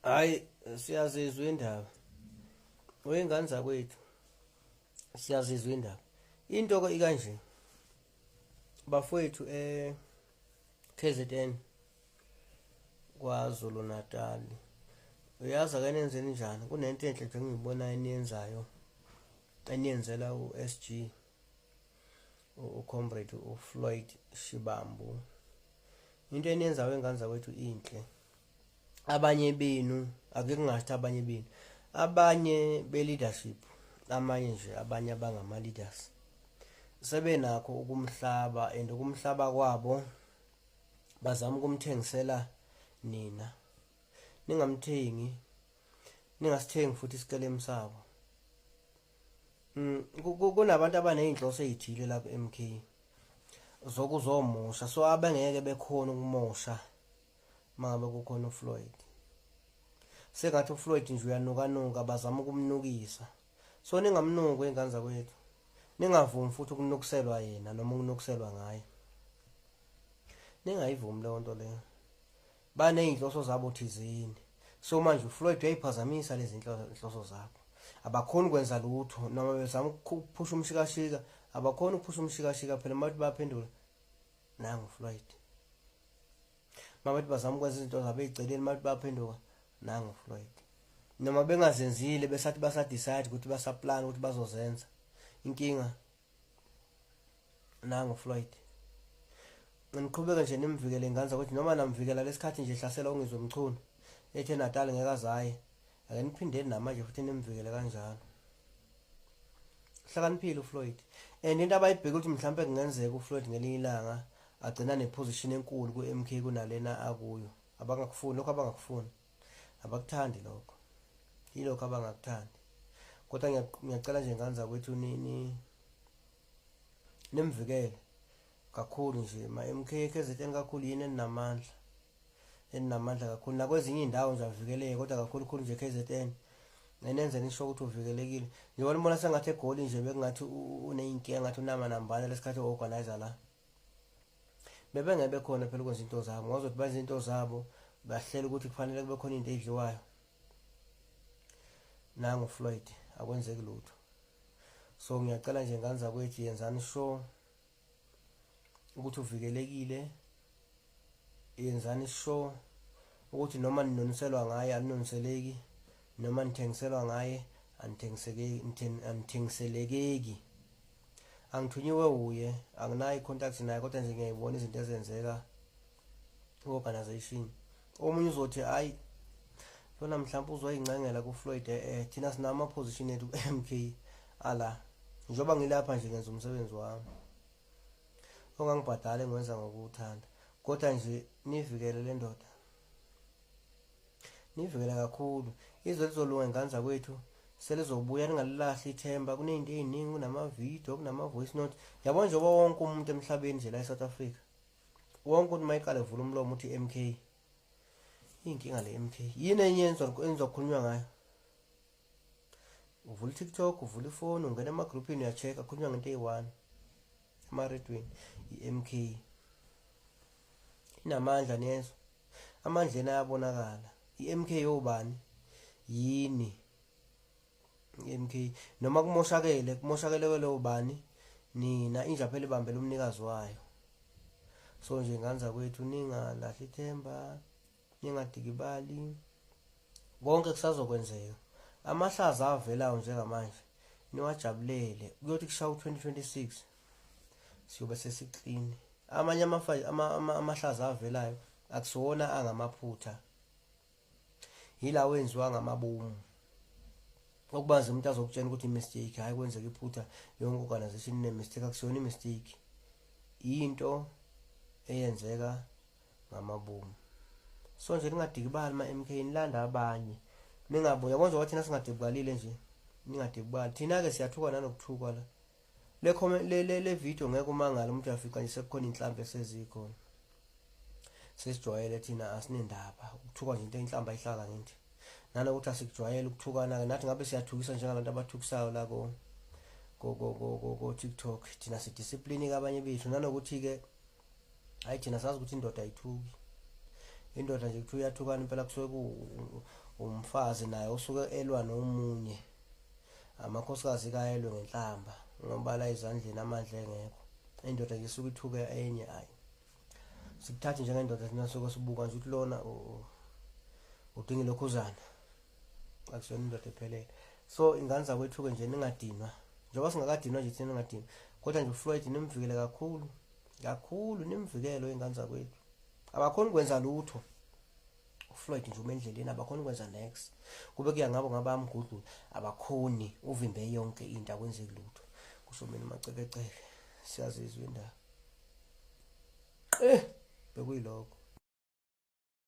Hayi, siyazizwa indaba. Weyingane zakwethu. Siyazizwa indaba. Into ke ikanje. Bafowethu KZN kwaZulu Natal. Uyazi ake nenzeni njani? Kunento enhle nje engiyibona eniyenzayo. Eniyenzela uSG uComrade uFloyd Shibambu. Into eniyenzayo wengane zakwethu inhle. Abanye benu ake kungathi abanye benu. Abanye be-leadership, amanye nje abanye abangama-leaders sebenakho ukumhlaba and ukumhlaba kwabo bazama ukumthengisela nina. Ningamthengi, ningasithengi futhi isikelemu sabo. Kunabantu abaneyinhloso ezithile lapha eMK zokuzomosha, so abangeke bekhona ukumosha mangabe kukhona uFloyd. Sengathi uFloyd nje uyanuka bazama ukumnukisa. So ningamnuki ingane zakwethu. Ningavumi futhi ukunukiselwa yena noma ukunukiselwa ngaye. Ningayivumi leyo nto leyo. Baneyinhloso zabo thizini. So manje uFloyd uyayiphazamisa lezi inhloso zabo. Abakhona ukwenza lutho noma bezama ukuphusha umshikashika, abakhona ukuphusha umshikashika phela mathi baphendula nangu uFloyd. Mabathi bazama ukwenza izinto zabo eziceleni mathi baphenduka nangu uFloyd. Noma bengazenzile besathi decide ukuthi basaplan ukuthi bazozenza. Inkinga nangu uFloyd. Nginiqhubeka nje nimvikele ingane zakwethu noma namvikela lesikhathi nje hlasela ungizwe umchunu ethe Natal ngeke azaye. Ake niphindeni namanje futhi nimvikele kanjalo. Hlakaniphile uFloyd. And into abayibheka ukuthi mhlambe kungenzeka uFloyd ngelinye ilanga agcina neposition enkulu kuMK kunalena akuyo. Abangakufuni lokho abangakufuni. Abakuthandi lokho. Yilokho abangakuthandi. Kodwa ngiyacela nje ingane zakwethu nimvikele kakhulu nje MK KZN kakhulu yini enamandla. Enamandla kakhulu nakwezinye indawo nje avikeleke kodwa kakhulu nje KZN. Nenenze nisho ukuthi uvikelekile. Njengoba nibona sengathi eGoli nje bekungathi uneyinkinga ngathi unama nambane lesikhathi organizer la. Bebengebe khona phela ukwenza into zabo. Ngozothi benze into zabo bahlela ukuthi kufanele kube khona into edliwayo. Nangu Floyd akwenzeki lutho. So ngiyacela nje ingane zakwethu yenzani sure ukuthi uvikelekile. Yenzani sure ukuthi noma ninoniselwa ngaye aninoniseleki, noma nithengiselwa ngaye anithengiselekeki. Angithunyiwe uye, anginayo contact naye kodwa nje ngiyayibona izinto ezenzeka organization. Omunye uzothi hayi lona mhlawumbe uzoyingcengela kuFloyd thina sinama position ethu kuMK ala. Njoba ngilapha nje ngenza umsebenzi wami. Ongangibhadala ngikwenza ngokuthanda. Kodwa nje nivikele le ndoda. Nivikele kakhulu. Izwe lizolunga ingane zakwethu. Selizobuya ningalilahli ithemba. Kunezinto eziningi, kunama video, kunama voice note. Yabona nje wonke umuntu emhlabeni nje la eSouth Africa. Wonke umuntu mayiqala evula umlomo uthi MK. Inkinga le MK. Yini enzokhulunywa ngayo? Uvula TikTok, uvula ifoni, ungena emagroupini uyachecka kukhulunywa ngento eyi1. Emaredweni iMK. Inamandla nezo. Amandleni ayabonakala. iMK yobani? Yini? iMK noma kumoshakele kwelo bani nina inja phela ibambela umnikazi wayo. So nje ingane zakwethu ningalahli ithemba, ningadikibali. Konke kusazokwenzeka. Amahlaza avelayo njengamanje niwajabulele. Kuyothi kushaya u2026 siyobe sesiclean. Amanye amahlaza avelayo akusiwona angamaphutha. Yila wenziwa ngamabomu. Okubanza umuntu azokutshela ukuthi imistake hayi kwenzeka iphutha yonke organization ine mistake akusiyona imistake. Into eyenzeka ngamabomu. So nje ningadikibali MK nilanda abanye. Ningabuya konje wathi thina singadibhalile nje. Ningadibali. Thina ke siyathuka nanokuthukwa la. Le video ngeke umangala umuntu afika nje sekukhona inhlambe esezikhona. Sesijwayele thina asinendaba. Ukuthuka nje into enhlamba ayihlala ngithi. Nanokuthi asikujwayele ukuthukana ke nathi ngabe siyathukisa njengabantu abathukisayo la ko TikTok. Thina sidiscipline kabanye bethu nanokuthi ke hayi thina sazi ukuthi indoda ayithuki. indoda nje kuthi uyathukana impela kusuke umfazi naye usuke elwa nomunye. Amakhosikazi kayelwe ngenhlamba ngoba la izandleni amandla engekho. Indoda nje isuke ithuke enye ayi. Sikuthathe njengendoda thina soke sibuka nje ukuthi lona udinga lokhuzana. Akusona indoda ephelele. So ingane zakwethu-ke nje ningadinwa. Njengoba singakadinwa nje thina ningadinwa. Kodwa nje uFloyd nimvikele kakhulu. Kakhulu nimvikele ingane zakwethu. Abakhona ukwenza lutho. uFloyd nje endleleni abakhona ukwenza next. Kube kuya ngabo ngabamgudlula abakhoni uvimbe yonke into akwenzeki lutho. Kusho mina macekeceke siyazizwa indaba. Bekuyiloko.